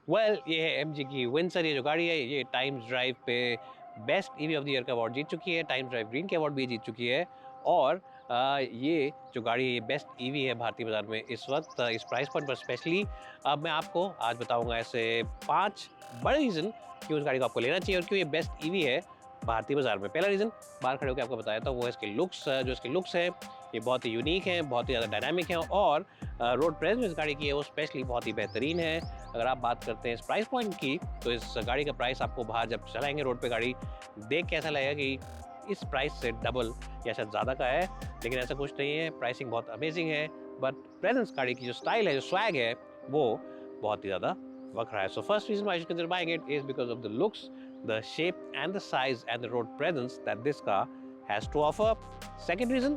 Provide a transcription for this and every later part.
ये है एमजी की विंसर। ये जो गाड़ी है ये टाइम्स ड्राइव पे best EV of the year का अवार्ड जीत चुकी है, टाइम्स ड्राइव ग्रीन के अवार्ड भी जीत चुकी है। और ये जो गाड़ी है ये बेस्ट ईवी है भारतीय बाजार में इस वक्त इस प्राइस पॉइंट पर स्पेशली। अब मैं आपको आज बताऊंगा ऐसे 5 बड़े रीज़न क्यों इस गाड़ी को आपको लेना चाहिए और क्यों ये बेस्ट ईवी है भारतीय बाजार में। पहला रीज़न बाहर खड़े होकर आपको बताया था वो है इसके लुक्स। जो इसके लुक्स हैं ये बहुत ही यूनिक हैं, बहुत ही ज़्यादा डायनामिक हैं और रोड प्रेजेंस इस गाड़ी की है वो स्पेशली बहुत ही बेहतरीन है। अगर आप बात करते हैं इस प्राइस पॉइंट की तो इस गाड़ी का प्राइस आपको बाहर जब चलाएंगे रोड पे गाड़ी देख के ऐसा लगेगा कि इस प्राइस से डबल या शायद ज़्यादा का है, लेकिन ऐसा कुछ नहीं है। प्राइसिंग बहुत अमेजिंग है बट प्रेजेंस गाड़ी की जो स्टाइल है, जो स्वैग है वो बहुत ही ज़्यादा वक रहा है। So first reason why you consider buying it is because of the looks, the shape and the size and the road presence that this car has to offer. Second reason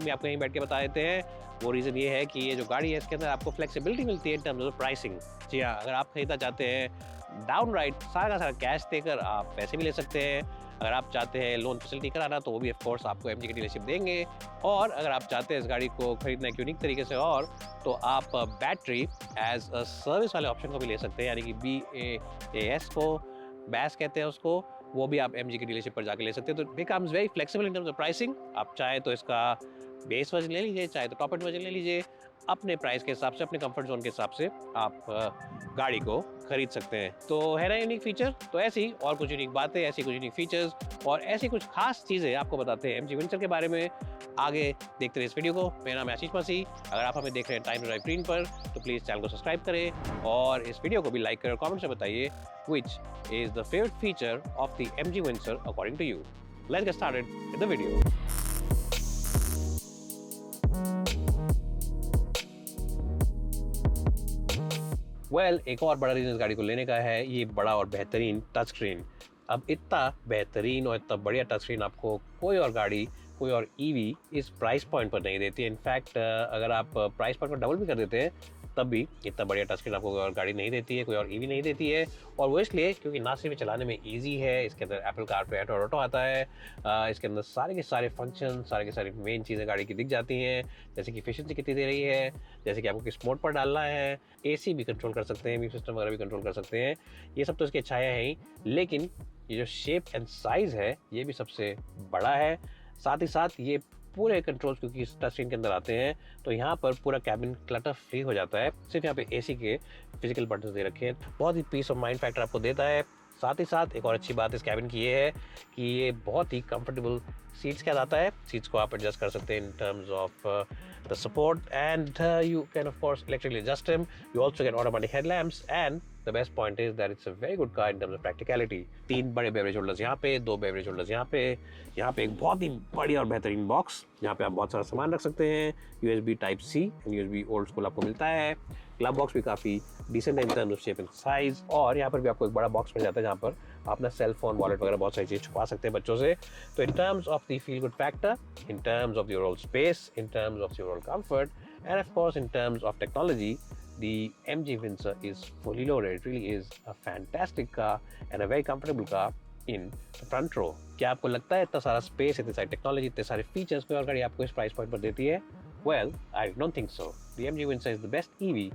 भी आपको यहीं बैठ के बता देते हैं। वो रीज़न ये है कि ये जो गाड़ी है इसके अंदर आपको फ्लेक्सिबिलिटी मिलती है इन टर्म्स ऑफ प्राइसिंग। जी हाँ, अगर आप खरीदना चाहते हैं डाउन राइट सारा का सारा कैश देकर आप पैसे भी ले सकते हैं। अगर आप चाहते हैं लोन फैसिलिटी कराना तो वो भी ऑफकोर्स आपको एमजी की डीलरशिप देंगे। और अगर आप चाहते हैं इस गाड़ी को खरीदना एक यूनिक तरीके से और तो आप बैटरी एज अ सर्विस वाले ऑप्शन को भी ले सकते हैं, यानी कि BAAS को बैस कहते हैं उसको, वो भी आप एमजी की डीलरशिप पर जाके ले सकते हैं। तो becomes very flexible in terms of pricing. आप चाहे तो इसका बेस वर्जन ले लीजिए, चाहे तो टॉप एंड वर्जन ले लीजिए, अपने प्राइस के हिसाब से, अपने कंफर्ट जोन के हिसाब से आप गाड़ी को खरीद सकते हैं। तो है ना यूनिक फीचर। तो ऐसी और कुछ यूनिक बातें, ऐसी कुछ यूनिक फीचर्स और ऐसी कुछ खास चीज़ें आपको बताते हैं एमजी विंसर के बारे में। आगे देखते रहे इस वीडियो को। मेरा नाम है आशीष मसीह। अगर आप हमें देख रहे हैं टाइम्स ड्राइव ग्रीन पर तो प्लीज़ चैनल को सब्सक्राइब करें और इस वीडियो को भी लाइक करें और कमेंट से बताइए which is the favorite feature of the MG Windsor according to you. Let's get started with the video. एक और बड़ा रीज़न इस गाड़ी को लेने का है ये बड़ा और बेहतरीन टच स्क्रीन। अब इतना बेहतरीन और इतना बढ़िया टच स्क्रीन आपको कोई और गाड़ी, कोई और ईवी इस प्राइस पॉइंट पर नहीं देती है। इनफैक्ट अगर आप प्राइस पॉइंट पर डबल भी कर देते हैं तब भी इतना बढ़िया टच स्क्रीन आपको कोई और गाड़ी नहीं देती है, कोई और ईवी नहीं देती है। और वो इसलिए क्योंकि ना सिर्फ चलाने में इजी है, इसके अंदर एप्पल कारप्ले ऑटो आता है, इसके अंदर सारे के सारे फंक्शन, सारे के सारी मेन चीज़ें गाड़ी की दिख जाती हैं, जैसे कि एफिशिएंसी कितनी दे रही है, जैसे कि आपको किस मोड पर डालना है, AC भी कंट्रोल कर सकते हैं, म्यूजिक सिस्टम वगैरह भी कंट्रोल कर सकते हैं। ये सब तो इसकी अच्छाइयाँ हैं ही, लेकिन ये जो शेप एंड साइज़ है ये भी सबसे बड़ा है। साथ ही साथ ये पूरे कंट्रोल्स क्योंकि इस टच स्क्रीन के अंदर आते हैं तो यहाँ पर पूरा कैबिन क्लटर फ्री हो जाता है। सिर्फ यहाँ पे AC के फिजिकल बटन दे रखे हैं, बहुत ही पीस ऑफ माइंड फैक्टर आपको देता है। साथ ही साथ एक और अच्छी बात इस कैबिन की ये है कि ये बहुत ही कंफर्टेबल सीट्स के साथ आता है। सीट्स को आप एडजस्ट कर सकते हैं in terms of the support and you can of course electrically adjust him. You also get automatic headlamps and the best point is that it's a very good car in terms of practicality. 3 बड़े beverage holders यहाँ पे, 2 beverage holders यहाँ पे एक बहुत ही बढ़िया और बेहतरीन बॉक्स यहाँ पे आप बहुत सारा सामान रख सकते हैं। USB Type C and USB old school आपको मिलता है। ग्लव बॉक्स भी काफ़ी डिसेंट है in terms of shape and size. और यहाँ पर भी आपको एक बड़ा बॉक्स मिल जाता है जहाँ पर आप अपना सेल फोन, वॉलेट वगैरह बहुत सारी चीज़ छुपा सकते हैं बच्चों से। तो इन terms of the feel good factor, in terms of the overall space, in terms of the overall comfort end of course in terms of technology, the MG Windsor is fully loaded. It really is a fantastic car and a very comfortable car in the front row. क्या आपको लगता है इतना सारा space, इतनी सारी technology, इतने सारे फीचर्स कोई और गाड़ी आपको इस प्राइस पॉइंट पर देती है? Well, I don't think so. The MG Windsor is the best EV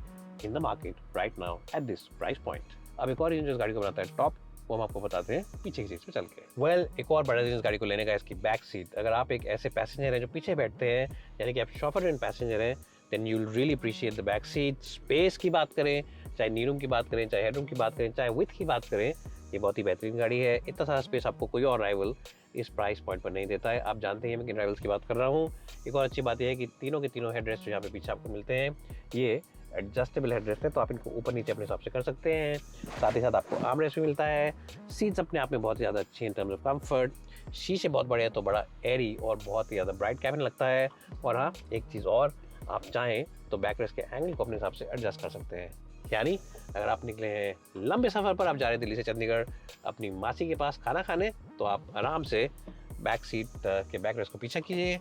in the market right now at this price point. अब एक और रीजन जो इस गाड़ी को बनाता है टॉप, वो हम आपको बताते हैं पीछे की सीट पे चल के। एक और बड़ा रीजन इस गाड़ी को लेने का इसकी बैक सीट। अगर आप एक ऐसे पैसेंजर हैं जो पीछे बैठते हैं, यानी कि आप शॉफर एंड पैसेंजर हैं, then you'll really appreciate the back seat. Space की बात करें, चाहे नी रूम की बात करें, चाहे हेडरूम की बात करें, चाहे विथ की बात करें, ये बहुत ही बेहतरीन गाड़ी है। इतना सारा स्पेस आपको कोई और राइवल इस प्राइस पॉइंट पर नहीं देता है। आप जानते हैं मैं किन राइवल्स की बात कर रहा हूँ। एक और अच्छी बात यह है कि तीनों के तीनों हेडरेस्ट जो यहाँ पे पीछे आपको मिलते हैं ये एडजस्टेबल हेडरेस्ट है, तो आप इनको ऊपर नीचे अपने हिसाब से कर सकते हैं। साथ ही साथ आपको आर्म रेस्ट भी मिलता है। सीट्स अपने आप में बहुत ज़्यादा अच्छी इन टर्म्स ऑफ कंफर्ट। शीशे बहुत बड़े हैं तो बड़ा एयरी और बहुत ही ज़्यादा ब्राइट कैबिन लगता है। और हाँ, एक चीज़ और, आप चाहें तो बैक रेस्ट के एंगल को अपने हिसाब से एडजस्ट कर सकते हैं। यानी अगर आप निकले हैं लंबे सफ़र पर, आप जा रहे हैं दिल्ली से चंडीगढ़ अपनी मासी के पास खाना खाने, तो आप आराम से बैक सीट के बैक रेस्ट को पीछे कीजिए,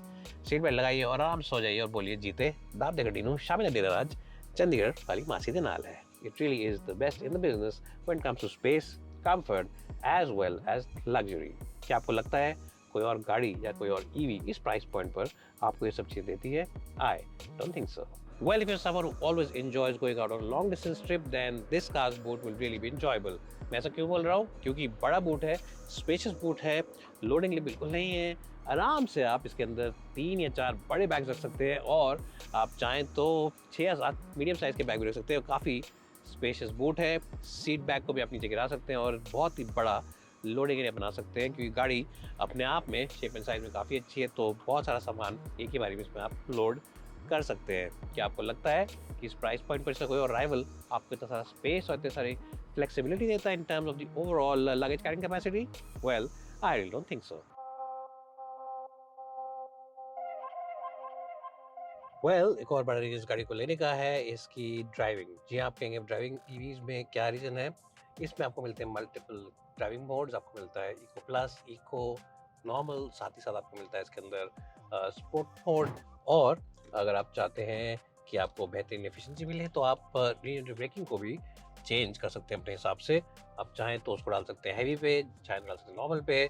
सीट बेल्ट लगाइए और आराम सो जाइए और बोलिए जीते दाब दे गड्डी नूं शामिल दे राज चंडीगढ़ वाली मासी दे नाल है। It really is the best in the business when it comes to space, comfort as well as luxury. क्या आपको लगता है कोई और गाड़ी या कोई और ईवी इस प्राइस पॉइंट पर आपको ये सब चीज़ देती है? I don't think so. Well, if you're someone who always enjoys going out on a long distance trip, then this car's boot will really be enjoyable. मैं ऐसा क्यों बोल रहा हूँ? क्योंकि बड़ा बूट है, स्पेशियस बूट है, लोडिंग लिए बिल्कुल नहीं है। आराम से आप इसके अंदर 3 या 4 बड़े बैग्स रख सकते हैं और आप चाहें तो 6 या 7 मीडियम साइज़ के बैग भी रख सकते हैं। काफ़ी स्पेशियस बूट है, सीट बैग को भी आप नीचे गिरा सकते हैं और बहुत ही बड़ा लोडिंग एरिया बना सकते हैं, क्योंकि गाड़ी अपने आप में शेप एंड साइज़ में काफ़ी अच्छी है, तो बहुत सारा सामान एक ही बारी में इसमें आप लोड कर सकते हैं। क्या आपको लगता है कि इस प्राइस पॉइंट पर इसका कोई और राइवल आपको इतना सारा स्पेस और इतने सारी फ्लेक्सिबिलिटी देता है in terms of the overall luggage carrying capacity? Well, I really don't think so. Well, एक और बड़ा रीज़न इस गाड़ी को लेने का है इसकी ड्राइविंग। जी हाँ, आप कहेंगे ड्राइविंग ईवीज़ में क्या रीज़न है? इसमें आपको मिलते हैं मल्टीपल ड्राइविंग मोड्स, आपको मिलता है इको प्लस, इको, नॉर्मल, साथ ही साथ आपको मिलता है इसके अंदर स्पोर्ट मोड। और अगर आप चाहते हैं कि आपको बेहतरीन एफिशिएंसी मिले तो आप रीजनरेटिव ब्रेकिंग को भी चेंज कर सकते हैं अपने हिसाब से। आप चाहें तो उसको डाल सकते हैं हैवी पे, चाहें तो डाल सकते हैं नॉर्मल पे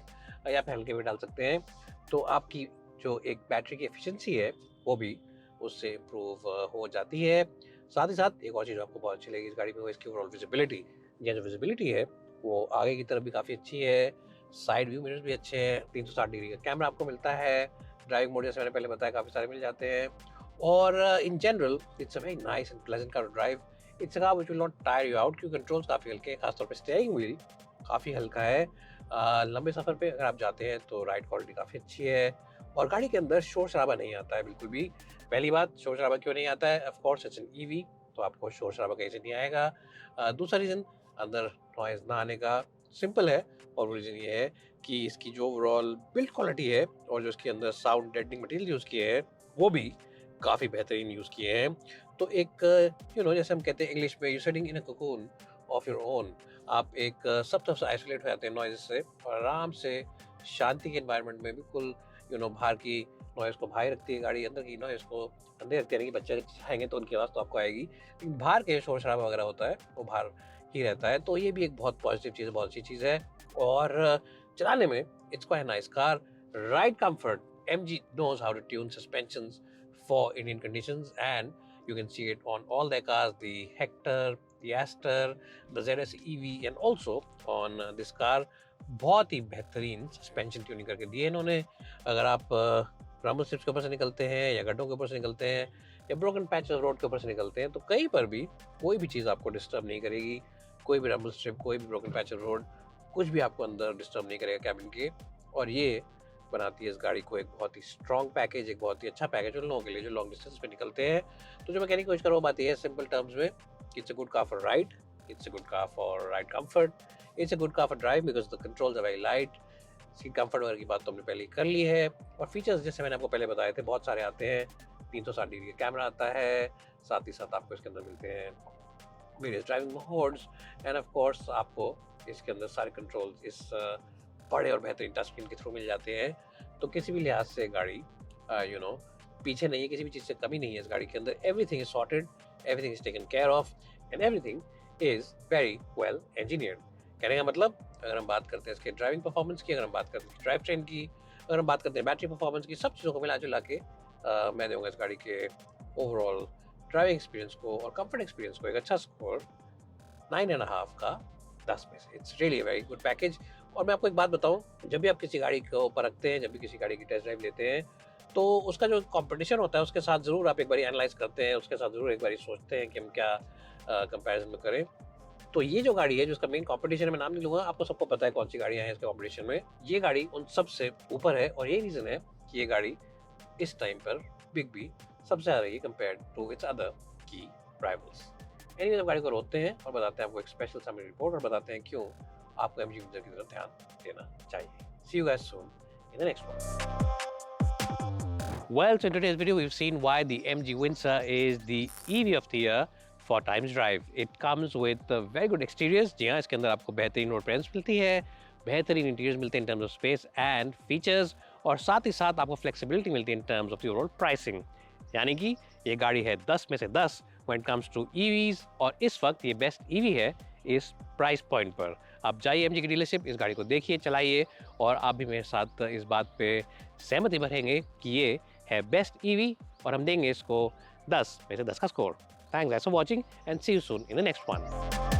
या फिर हल्के पे डाल सकते हैं। तो आपकी जो एक बैटरी की एफिशिएंसी है वो भी उससे इम्प्रूव हो जाती है। साथ ही साथ एक और चीज़ आपको बहुत अच्छी लगेगी इस गाड़ी में, वो इसकी ओवरऑल विजिबिलिटी। ये जो विजिबिलिटी है वो आगे की तरफ भी काफ़ी अच्छी है, साइड व्यू मिरर्स भी अच्छे हैं, 360 डिग्री का कैमरा आपको मिलता है, ड्राइविंग मोड जैसे मैंने पहले बताया काफ़ी सारे मिल जाते हैं। और in general it's a very nice and pleasant car to drive. It's a car which will not tire you out, क्योंकि कंट्रोल्स काफ़ी हल्के हैं, खासतौर पे स्टीयरिंग व्हील काफ़ी हल्का है। लंबे सफ़र पे अगर आप जाते हैं तो राइड क्वालिटी काफ़ी अच्छी है और गाड़ी के अंदर शोर-शराबा नहीं आता है बिल्कुल भी। पहली बात, शोर-शराबा क्यों नहीं आता है? Of course it's an EV, तो आपको शोर-शराबा कहीं से नहीं आएगा। दूसरा रीज़न अंदर नॉइज़ ना आने का सिंपल है, और वो रीज़न ये है कि इसकी जो ओवरऑल बिल्ड क्वालिटी है और जो इसके अंदर साउंड डेडेनिंग मटेरियल यूज़ किए हैं वो भी काफ़ी बेहतरीन यूज़ किए हैं। तो एक जैसे हम कहते हैं इंग्लिश में, you sitting in a cocoon of your own. आप एक सब तरफ से आइसोलेट हो जाते हैं नॉइज़ से और आराम से शांति के एनवायरनमेंट में बिल्कुल बाहर की नॉइज़ को बाहर रखती है गाड़ी, अंदर की नॉइज़ को अंदर रखती है। यानी कि बच्चे अगर चाहेंगे तो उनकी आवाज़ तो आपको आएगी, लेकिन बाहर के शोर-शराबा वगैरह होता है वो बाहर ही रहता है। तो ये भी एक बहुत पॉजिटिव चीज़ है, बहुत अच्छी चीज़ है। और चलाने में it's quite a nice car. Ride comfort, MG knows how to tune suspensions for Indian conditions, and you can see it on all their cars, the Hector, the Aster, the ZS EV, and also on this car। बहुत ही बेहतरीन suspension tuning करके दी है इन्होंने। अगर आप Rumble strips के ऊपर से निकलते हैं या गड्ढों के ऊपर से निकलते हैं या ब्रोकन पैच रोड के ऊपर से निकलते हैं तो कहीं पर भी कोई भी चीज़ आपको डिस्टर्ब नहीं करेगी। कोई भी रम्बल स्ट्रिप, कोई भी ब्रोकन पैच रोड, कुछ भी आपको अंदर डिस्टर्ब नहीं करेगा कैबिन के। और ये बनाती है इस गाड़ी को एक बहुत ही स्ट्रॉन्ग पैकेज, एक बहुत ही अच्छा पैकेज उन लोगों के लिए जो लॉन्ग डिस्टेंस पे निकलते हैं। तो जो मैं कहने की कोशिश कर रहा हूँ बात ये है सिंपल टर्म्स में, it's a good car for ride, it's a good car for ride comfort, it's a good car for drive because the controls are very light. Seat comfort वगैरह की बात तो हमने पहले ही कर ली है। और फीचर्स जैसे मैंने आपको पहले बताए थे बहुत सारे आते हैं। 360 डिग्री का कैमरा आता है, साथ ही साथ आपको इसके अंदर मिलते हैं various driving modes, end of course आपको इसके अंदर सारे कंट्रोल्स इस बड़े और बेहतरीन टच स्क्रीन के थ्रू मिल जाते हैं। तो किसी भी लिहाज से गाड़ी पीछे नहीं है, किसी भी चीज़ से कमी नहीं है इस गाड़ी के अंदर। Everything is sorted, everything is taken care of, and everything is very well engineered. कहने का मतलब, अगर हम बात करते हैं इसके ड्राइविंग परफॉर्मेंस की, अगर हम बात करते हैं ड्राइव ट्रेन की, अगर हम बात करते हैं बैटरी परफॉर्मेंस की, सब चीज़ों को मिला जुला के मैं दूंगा इस गाड़ी के ओवरऑल ड्राइविंग एक्सपीरियंस को और कंफर्ट एक्सपीरियंस को एक अच्छा स्कोर 9.5 का 10 में से। It's really very good package. और मैं आपको एक बात बताऊं, जब भी आप किसी गाड़ी को परखते हैं, जब भी किसी गाड़ी की टेस्ट ड्राइव लेते हैं, तो उसका जो कंपटीशन होता है उसके साथ ज़रूर आप एक बार एनालाइज करते हैं, उसके साथ ज़रूर एक बार सोचते हैं कि हम क्या कंपैरिजन में करें। तो ये जो गाड़ी है जो उसका मेन कंपटीशन है, मैं नाम नहीं लूंगा, आपको सबको पता है कौन सी गाड़ियां हैं इसके कंपटीशन में। ये गाड़ी उन सबसे ऊपर है और ये रीज़न है कि ये गाड़ी इस टाइम पर बिग बी सबसे ज़्यादा रही है कंपेयर टू इट्स अदर की राइवल्स। एनीवेज, अब गाड़ी को रोकते हैं और बताते हैं आपको एक स्पेशल समरी रिपोर्ट और बताते हैं क्यों आपको एमजी यूजर की तरफ ध्यान देना चाहिए। See you guys soon in the next one. Well, so in today's video, we've seen why the MG Windsor is the EV of the year for Times Drive. It comes with very good exteriors. जी हाँ, इसके अंदर आपको बेहतरीन road presence मिलती है, बेहतरीन interiors मिलते हैं in terms of space and features, और साथ ही साथ आपको फ्लेक्सिबिलिटी मिलती है in terms of the overall pricing. यानी कि ये गाड़ी है 10 में से 10 when it comes to EVs, और इस वक्त ये बेस्ट ईवी है इस प्राइस पॉइंट पर। आप जाइए एमजी की डीलरशिप, इस गाड़ी को देखिए, चलाइए, और आप भी मेरे साथ इस बात पे सहमति भरेंगे कि ये है बेस्ट ईवी, और हम देंगे इसको 10 में से 10 का score. Thanks guys for watching and see you soon in the next one.